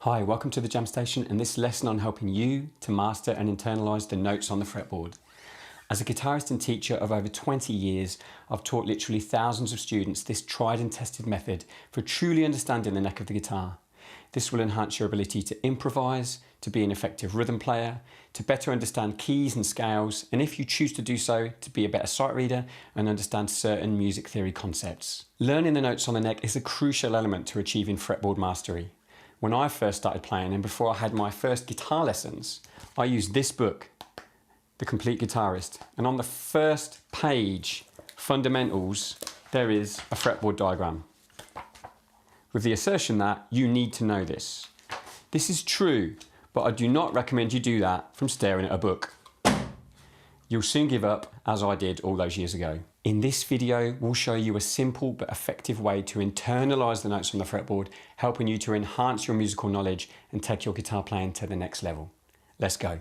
Hi, welcome to the Jam Station and this lesson on helping you to master and internalise the notes on the fretboard. As a guitarist and teacher of over 20 years, I've taught literally thousands of students this tried and tested method for truly understanding the neck of the guitar. This will enhance your ability to improvise, to be an effective rhythm player, to better understand keys and scales, and if you choose to do so, to be a better sight reader and understand certain music theory concepts. Learning the notes on the neck is a crucial element to achieving fretboard mastery. When I first started playing and before I had my first guitar lessons, I used this book, The Complete Guitarist. And on the first page, Fundamentals, there is a fretboard diagram with the assertion that you need to know this. This is true, but I do not recommend you do that from staring at a book. You'll soon give up, as I did all those years ago. In this video, we'll show you a simple but effective way to internalise the notes on the fretboard, helping you to enhance your musical knowledge and take your guitar playing to the next level. Let's go.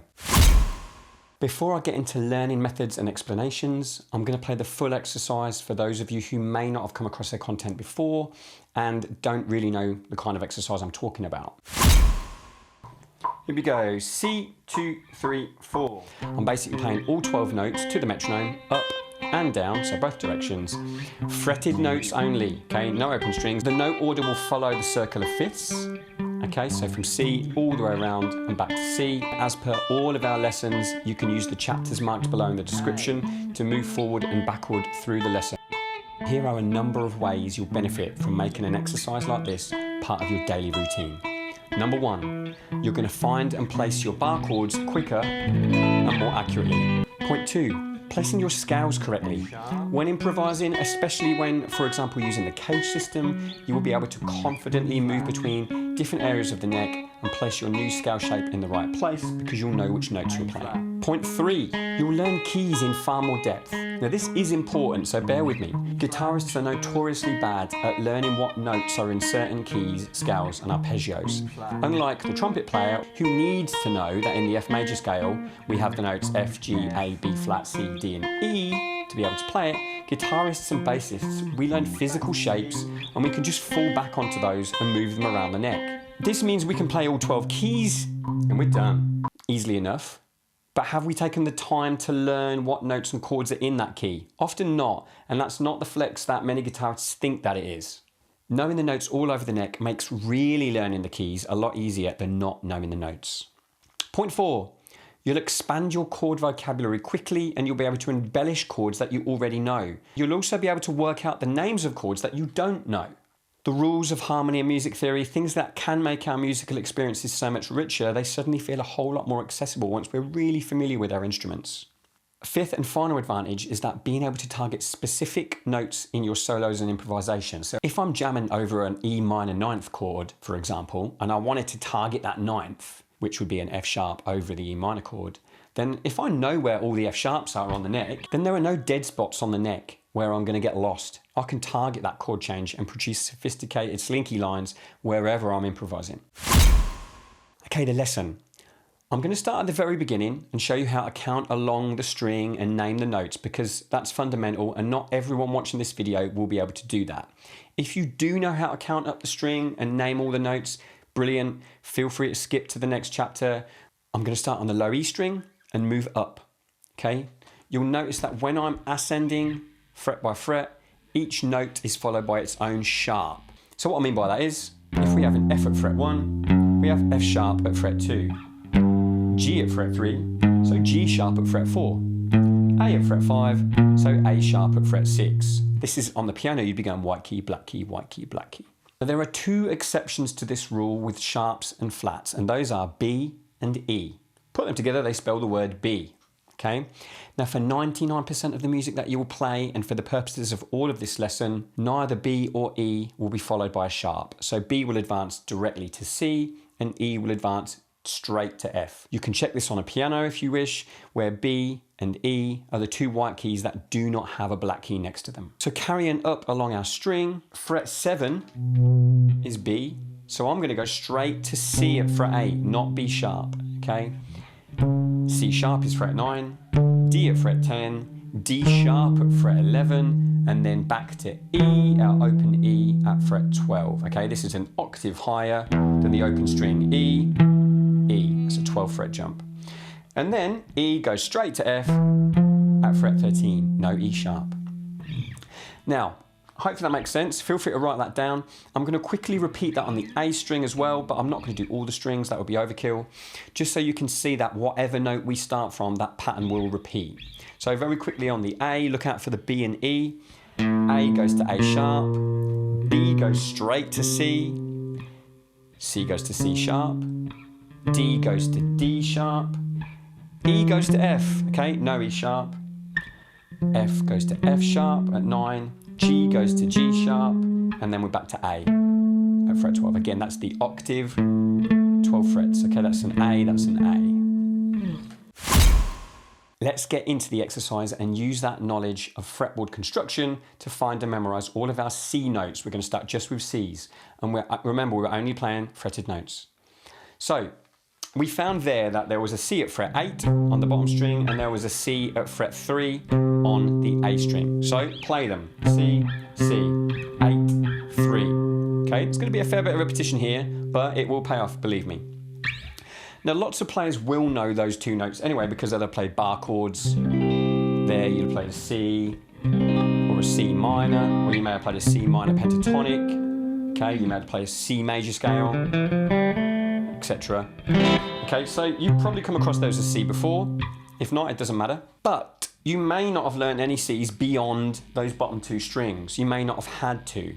Before I get into learning methods and explanations, I'm going to play the full exercise for those of you who may not have come across their content before and don't really know the kind of exercise I'm talking about. Here we go, C, 2, 3, 4. I'm basically playing all 12 notes to the metronome, up and down, so both directions. Fretted notes only, okay, no open strings. The note order will follow the circle of fifths, okay, so from C all the way around and back to C. As per all of our lessons, you can use the chapters marked below in the description to move forward and backward through the lesson. Here are a number of ways you'll benefit from making an exercise like this part of your daily routine. Number one, you're going to find and place your bar chords quicker and more accurately. Point two, placing your scales correctly. When improvising, especially when, for example, using the cage system, you will be able to confidently move between different areas of the neck and place your new scale shape in the right place because you'll know which notes you're playing. Point three, you'll learn keys in far more depth. Now this is important, so bear with me. Guitarists are notoriously bad at learning what notes are in certain keys, scales and arpeggios. Unlike the trumpet player who needs to know that in the F major scale we have the notes F, G, A, B flat, C, D and E to be able to play it, guitarists and bassists, we learn physical shapes and we can just fall back onto those and move them around the neck. This means we can play all 12 keys and we're done. Easily enough. But have we taken the time to learn what notes and chords are in that key? Often not, and that's not the flex that many guitarists think that it is. Knowing the notes all over the neck makes really learning the keys a lot easier than not knowing the notes. Point four, you'll expand your chord vocabulary quickly and you'll be able to embellish chords that you already know. You'll also be able to work out the names of chords that you don't know. The rules of harmony and music theory, things that can make our musical experiences so much richer, they suddenly feel a whole lot more accessible once we're really familiar with our instruments. Fifth and final advantage is that being able to target specific notes in your solos and improvisation. So if I'm jamming over an E minor ninth chord, for example, and I wanted to target that ninth, which would be an F sharp over the E minor chord, then if I know where all the F sharps are on the neck, then there are no dead spots on the neck where I'm going to get lost. I can target that chord change and produce sophisticated slinky lines wherever I'm improvising. Okay, the lesson. I'm going to start at the very beginning and show you how to count along the string and name the notes because that's fundamental and not everyone watching this video will be able to do that. If you do know how to count up the string and name all the notes, brilliant. Feel free to skip to the next chapter. I'm going to start on the low E string and move up, okay? You'll notice that when I'm ascending fret by fret, each note is followed by its own sharp. So what I mean by that is, if we have an F at fret 1, we have F sharp at fret 2, G at fret 3, so G sharp at fret 4, A at fret 5, so A sharp at fret 6. This is on the piano, you'd be going white key, black key, white key, black key. Now, there are two exceptions to this rule with sharps and flats, and those are B and E. Put them together, they spell the word B. Okay. Now for 99% of the music that you will play and for the purposes of all of this lesson, neither B or E will be followed by a sharp. So B will advance directly to C and E will advance straight to F. You can check this on a piano if you wish, where B and E are the two white keys that do not have a black key next to them. So carrying up along our string, fret 7 is B. So I'm going to go straight to C at fret 8, not B sharp. Okay. C sharp is fret 9, D at fret 10, D sharp at fret 11, and then back to E, our open E at fret 12. Okay, this is an octave higher than the open string E, E. It's a 12 fret jump. And then E goes straight to F at fret 13, no E sharp. Now, hopefully that makes sense. Feel free to write that down. I'm going to quickly repeat that on the A string as well, but I'm not going to do all the strings, that would be overkill. Just so you can see that whatever note we start from, that pattern will repeat. So very quickly on the A, look out for the B and E. A goes to A sharp, B goes straight to C, C goes to C sharp, D goes to D sharp, E goes to F, okay, no E sharp, F goes to F sharp at 9, G goes to G sharp, and then we're back to A at fret 12. Again, that's the octave, 12 frets. Okay, that's an A, that's an A. Let's get into the exercise and use that knowledge of fretboard construction to find and memorize all of our C notes. We're going to start just with Cs. And remember, we're only playing fretted notes. So, we found that there was a C at fret 8 on the bottom string, and there was a C at fret 3 on the A string. So play them. C, C, 8, 3. Okay, it's going to be a fair bit of repetition here, but it will pay off, believe me. Now, lots of players will know those two notes anyway because they'll play bar chords. There, you'll play a C or a C minor, or you may have played a C minor pentatonic. Okay, you may have played a C major scale, etc. Okay, so you've probably come across those as C before. If not, it doesn't matter. But you may not have learned any Cs beyond those bottom two strings. You may not have had to.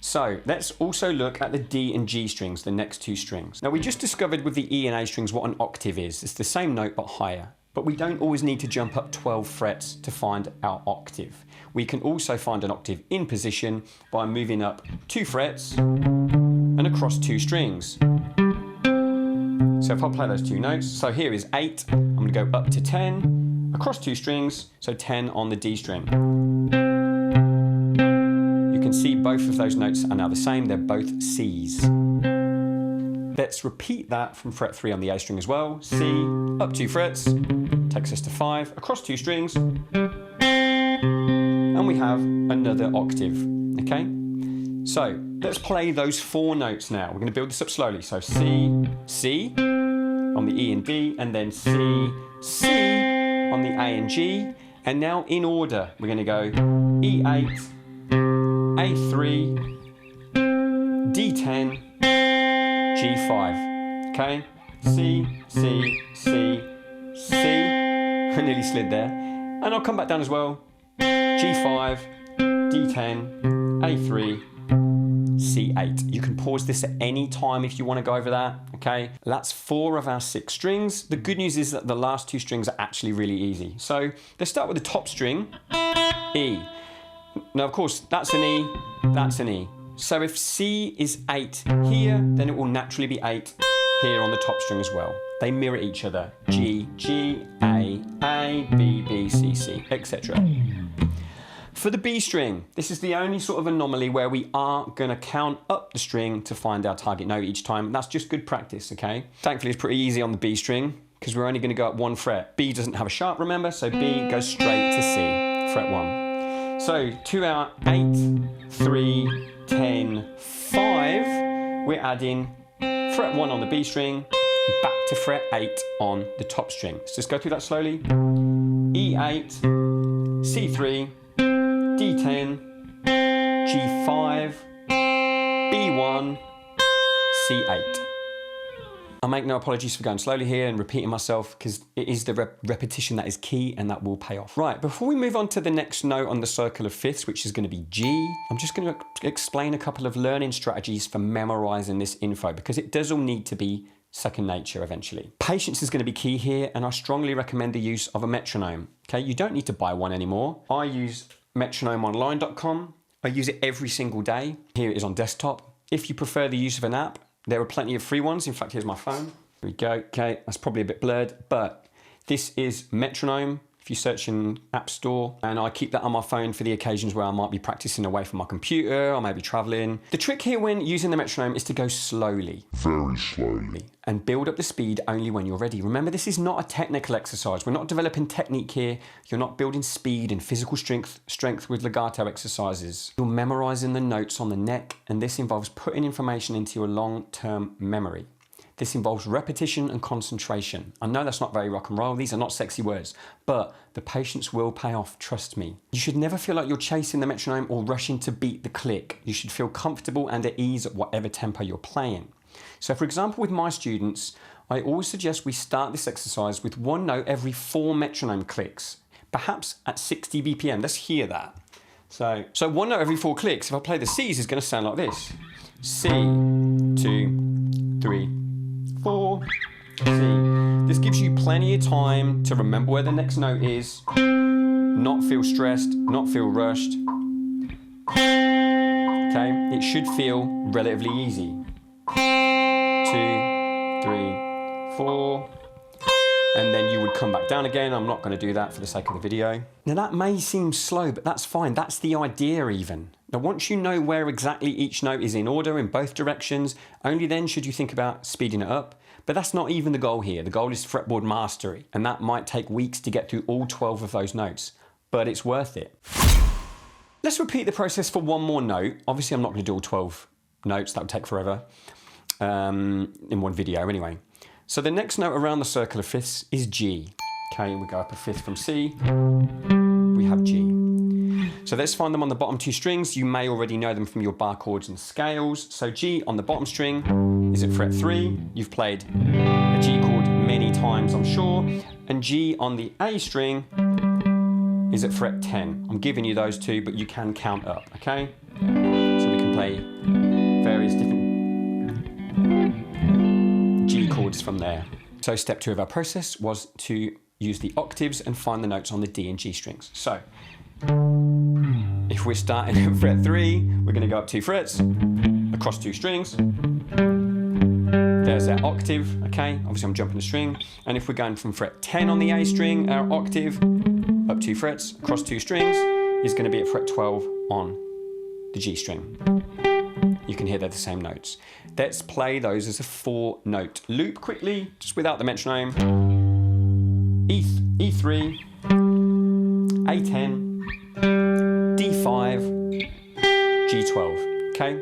So let's also look at the D and G strings, the next two strings. Now we just discovered with the E and A strings what an octave is. It's the same note but higher. But we don't always need to jump up 12 frets to find our octave. We can also find an octave in position by moving up 2 frets and across 2 strings. So if I play those two notes, so here is 8, I'm going to go up to 10, across 2 strings, so 10 on the D string. You can see both of those notes are now the same, they're both Cs. Let's repeat that from fret 3 on the A string as well. C, up 2 frets, takes us to 5, across 2 strings, and we have another octave, okay? So let's play those 4 notes now. We're going to build this up slowly. So C, C on the E and D, and then C, C on the A and G. And now in order, we're going to go E8, A3, D10, G5. Okay? C, C, C, C. I nearly slid there. And I'll come back down as well. G5, D10, A3, C8. You can pause this at any time if you want to go over that, okay? That's 4 of our 6 strings. The good news is that the last 2 strings are actually really easy. So let's start with the top string, E. Now, of course, that's an E, that's an E. So if C is 8 here, then it will naturally be 8 here on the top string as well. They mirror each other. G, G, A, B, B, C, C, etc. For the B string, this is the only sort of anomaly where we are going to count up the string to find our target note each time. That's just good practice, okay? Thankfully, it's pretty easy on the B string because we're only going to go up 1 fret. B doesn't have a sharp, remember, so B goes straight to C, fret 1. So to our 8, 3, 10, 5, we're adding fret 1 on the B string, back to fret 8 on the top string. Let's just go through that slowly. E8, C3, D10, G5, B1, C8. I make no apologies for going slowly here and repeating myself because it is the repetition that is key and that will pay off. Right, before we move on to the next note on the circle of fifths, which is going to be G, I'm just going to explain a couple of learning strategies for memorizing this info because it does all need to be second nature eventually. Patience is going to be key here, and I strongly recommend the use of a metronome. Okay, you don't need to buy one anymore. I use metronomeonline.com. I use it every single day. Here it is on desktop. If you prefer the use of an app, there are plenty of free ones. In fact, here's my phone. Here we go. Okay, that's probably a bit blurred, but this is Metronome. If if you search in App Store, and I keep that on my phone for the occasions where I might be practicing away from my computer, or maybe traveling. The trick here when using the metronome is to go slowly. Very slowly. And build up the speed only when you're ready. Remember, this is not a technical exercise. We're not developing technique here. You're not building speed and physical strength with legato exercises. You're memorizing the notes on the neck, and this involves putting information into your long-term memory. This involves repetition and concentration. I know that's not very rock and roll. These are not sexy words, but the patience will pay off, trust me. You should never feel like you're chasing the metronome or rushing to beat the click. You should feel comfortable and at ease at whatever tempo you're playing. So for example, with my students, I always suggest we start this exercise with one note every 4 metronome clicks, perhaps at 60 BPM. Let's hear that. So one note every 4 clicks. If I play the C's, it's going to sound like this. C, 2, 3, 4, C. This gives you plenty of time to remember where the next note is, not feel stressed, not feel rushed. Okay, it should feel relatively easy. 2, 3, 4, and then you would come back down again. I'm not going to do that for the sake of the video. Now that may seem slow, but that's fine. That's the idea even. Now once you know where exactly each note is in order in both directions, only then should you think about speeding it up. But that's not even the goal here. The goal is fretboard mastery, and that might take weeks to get through all 12 of those notes, but it's worth it. Let's repeat the process for one more note. Obviously I'm not going to do all 12 notes, that would take forever. In one video anyway. So the next note around the circle of fifths is G. Okay, we go up a fifth from C, we have G. So let's find them on the bottom 2 strings. You may already know them from your bar chords and scales. So G on the bottom string is at fret 3. You've played a G chord many times, I'm sure. And G on the A string is at fret 10. I'm giving you those 2, but you can count up, okay? So we can play various different G chords from there. So step 2 of our process was to use the octaves and find the notes on the D and G strings. So if we're starting at fret 3, we're going to go up 2 frets, across 2 strings. There's our octave, okay? Obviously I'm jumping a string. And if we're going from fret 10 on the A string, our octave, up 2 frets, across 2 strings, is going to be at fret 12 on the G string. You can hear they're the same notes. Let's play those as a 4-note loop quickly, just without the metronome. E3, A10, D5, G12, okay?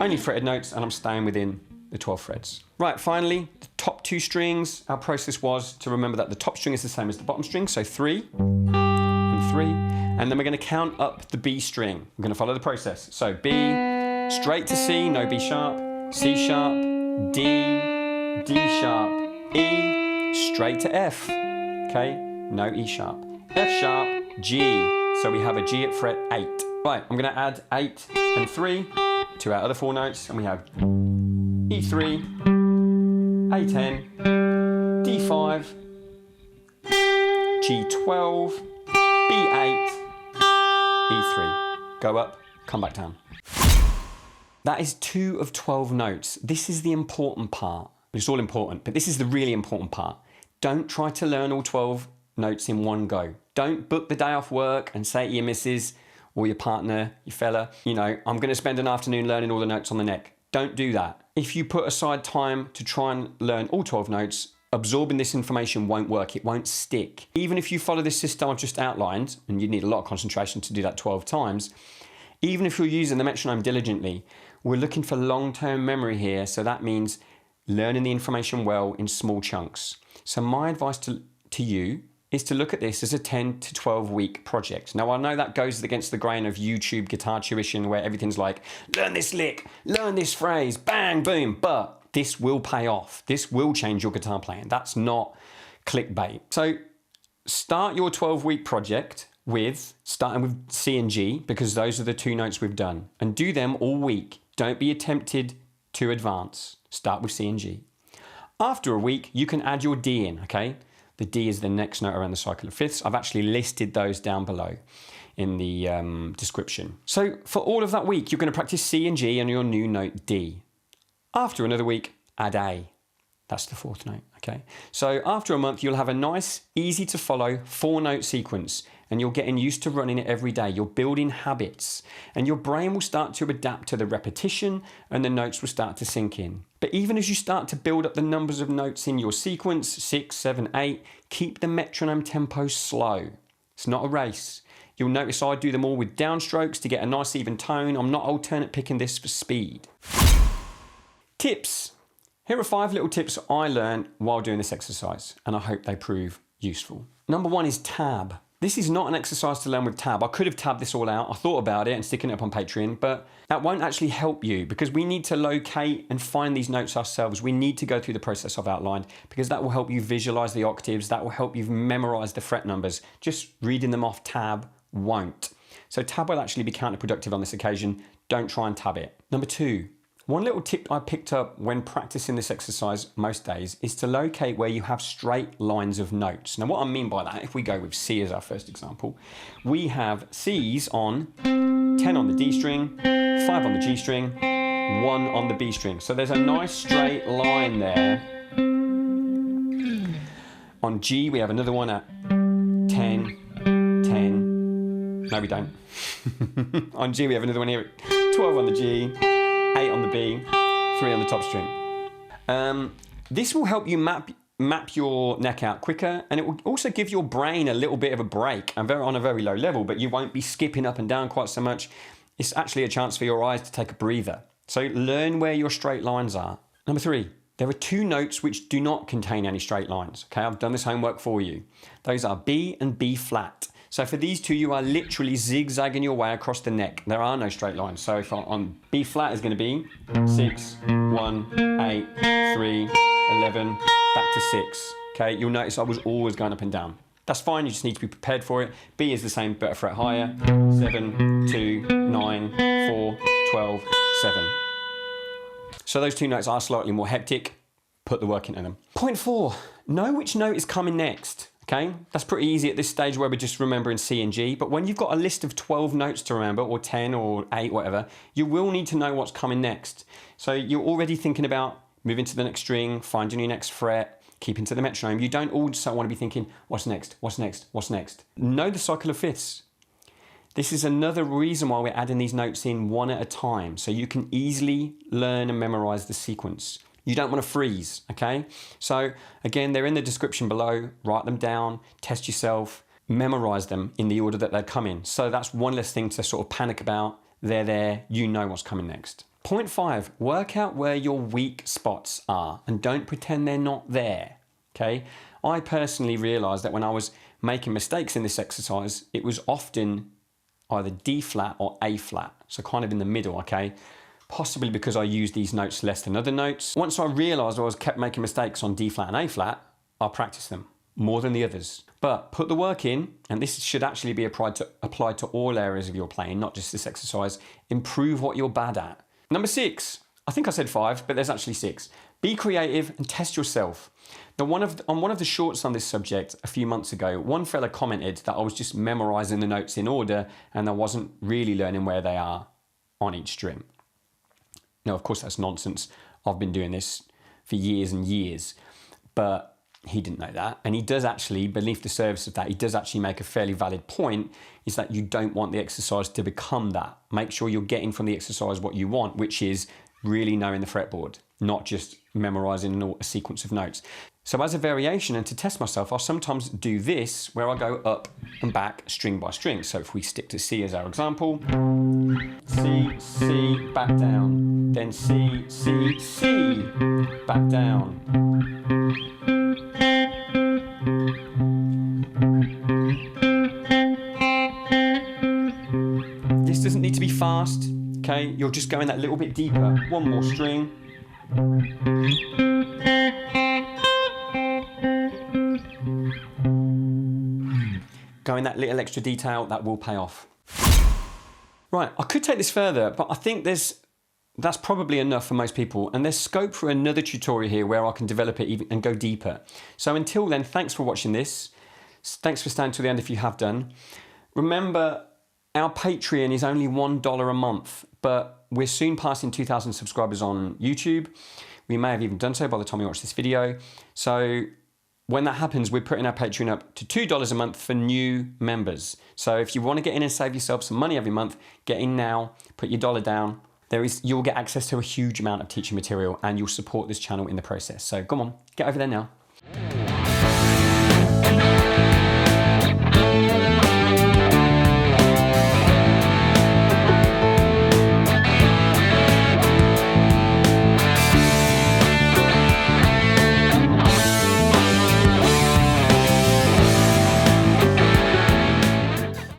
Only fretted notes, and I'm staying within the 12 frets. Right, finally, the top 2 strings. Our process was to remember that the top string is the same as the bottom string, so 3 and 3. And then we're going to count up the B string. We're going to follow the process. So B, straight to C, no B sharp, C sharp, D, D sharp, E, straight to F, okay? No E sharp. F sharp, G. So we have a G at fret 8. Right, I'm going to add 8 and 3 to our other 4 notes, and we have E3, A10, D5, G12, B8, E3. Go up, come back down. That is 2 of 12 notes. This is the important part. It's all important, but this is the really important part. Don't try to learn all 12 notes in one go. Don't book the day off work and say to your missus or your partner, your fella, you know, I'm going to spend an afternoon learning all the notes on the neck. Don't do that. If you put aside time to try and learn all 12 notes, absorbing this information won't work. It won't stick. Even if you follow this system I've just outlined, and you need a lot of concentration to do that 12 times, even if you're using the metronome diligently, we're looking for long-term memory here. So that means learning the information well in small chunks. So my advice to you is to look at this as a 10 to 12 week project. Now I know that goes against the grain of YouTube guitar tuition where everything's like, learn this lick, learn this phrase, bang, boom, but this will pay off. This will change your guitar playing. That's not clickbait. So start your 12-week project starting with C and G, because those are the 2 notes we've done, and do them all week. Don't be tempted to advance. Start with C and G. After a week, you can add your D in, okay? The D is the next note around the cycle of fifths. I've actually listed those down below in the description. So for all of that week, you're going to practice C and G and your new note D. After another week, add A. That's the fourth note, okay? So after a month, you'll have a nice, easy to follow 4-note sequence, and you're getting used to running it every day. You're building habits, and your brain will start to adapt to the repetition, and the notes will start to sink in. But even as you start to build up the numbers of notes in your sequence, 6, 7, 8, keep the metronome tempo slow. It's not a race. You'll notice I do them all with downstrokes to get a nice even tone. I'm not alternate picking this for speed. Tips. Here are 5 little tips I learned while doing this exercise, and I hope they prove useful. Number 1 is tab. This is not an exercise to learn with tab. I could have tabbed this all out. I thought about it and sticking it up on Patreon, but that won't actually help you because we need to locate and find these notes ourselves. We need to go through the process I've outlined because that will help you visualize the octaves. That will help you memorize the fret numbers. Just reading them off tab won't. So tab will actually be counterproductive on this occasion. Don't try and tab it. Number 2. One little tip I picked up when practicing this exercise most days is to locate where you have straight lines of notes. Now what I mean by that, if we go with C as our first example, we have C's on 10 on the D string, 5 on the G string, 1 on the B string. So there's a nice straight line there. On G we have another one at 10, 10. No we don't. On G we have another one here at 12 on the G, 8 on the B, 3 on the top string. This will help you map your neck out quicker, and it will also give your brain a little bit of a break on a very low level, but you won't be skipping up and down quite so much. It's actually a chance for your eyes to take a breather. So learn where your straight lines are. Number 3, there are 2 notes which do not contain any straight lines. Okay, I've done this homework for you. Those are B and B flat. So for these 2, you are literally zigzagging your way across the neck. There are no straight lines. So if on B flat is going to be 6, 1, 8, 3, 11, back to 6. Okay, you'll notice I was always going up and down. That's fine, you just need to be prepared for it. B is the same, but a fret higher. 7, 2, 9, 4, 12, 7. So those 2 notes are slightly more hectic. Put the work into them. Point 4, know which note is coming next. Okay, that's pretty easy at this stage where we're just remembering C and G, but when you've got a list of 12 notes to remember, or 10 or 8, whatever, you will need to know what's coming next. So you're already thinking about moving to the next string, finding your next fret, keeping to the metronome. You don't also want to be thinking, what's next, what's next, what's next? Know the cycle of fifths. This is another reason why we're adding these notes in one at a time, so you can easily learn and memorize the sequence. You don't want to freeze, okay? So again, they're in the description below. Write them down, test yourself, memorize them in the order that they're coming. So that's one less thing to sort of panic about. They're there, you know what's coming next. Point 5, work out where your weak spots are and don't pretend they're not there, okay? I personally realized that when I was making mistakes in this exercise, it was often either D flat or A flat, so kind of in the middle, okay? Possibly because I used these notes less than other notes. Once I realized I was kept making mistakes on D flat and A flat, I practiced them more than the others. But put the work in, and this should actually be applied to all areas of your playing, not just this exercise. Improve what you're bad at. Number 6, I think I said 5, but there's actually 6. Be creative and test yourself. Now, on one of the shorts on this subject a few months ago, one fella commented that I was just memorizing the notes in order and I wasn't really learning where they are on each string. Now, of course, that's nonsense. I've been doing this for years and years, but he didn't know that. And he does actually, beneath the surface of that, he does actually make a fairly valid point, is that you don't want the exercise to become that. Make sure you're getting from the exercise what you want, which is really knowing the fretboard, not just memorizing a sequence of notes. So as a variation and to test myself, I'll sometimes do this where I go up and back string by string. So if we stick to C as our example, C, C, back down, then C, C, C, back down. This doesn't need to be fast, okay? You're just going that little bit deeper. One more string. Going that little extra detail, that will pay off. Right, I could take this further, but I think that's probably enough for most people, and there's scope for another tutorial here where I can develop it even and go deeper. So until then, thanks for watching this. Thanks for staying till the end if you have done. Remember, our Patreon is only $1 a month, but we're soon passing 2,000 subscribers on YouTube. We may have even done so by the time you watch this video. So when that happens, we're putting our Patreon up to $2 a month for new members. So if you want to get in and save yourself some money every month, get in now, put your dollar down. You'll get access to a huge amount of teaching material and you'll support this channel in the process. So come on, get over there now.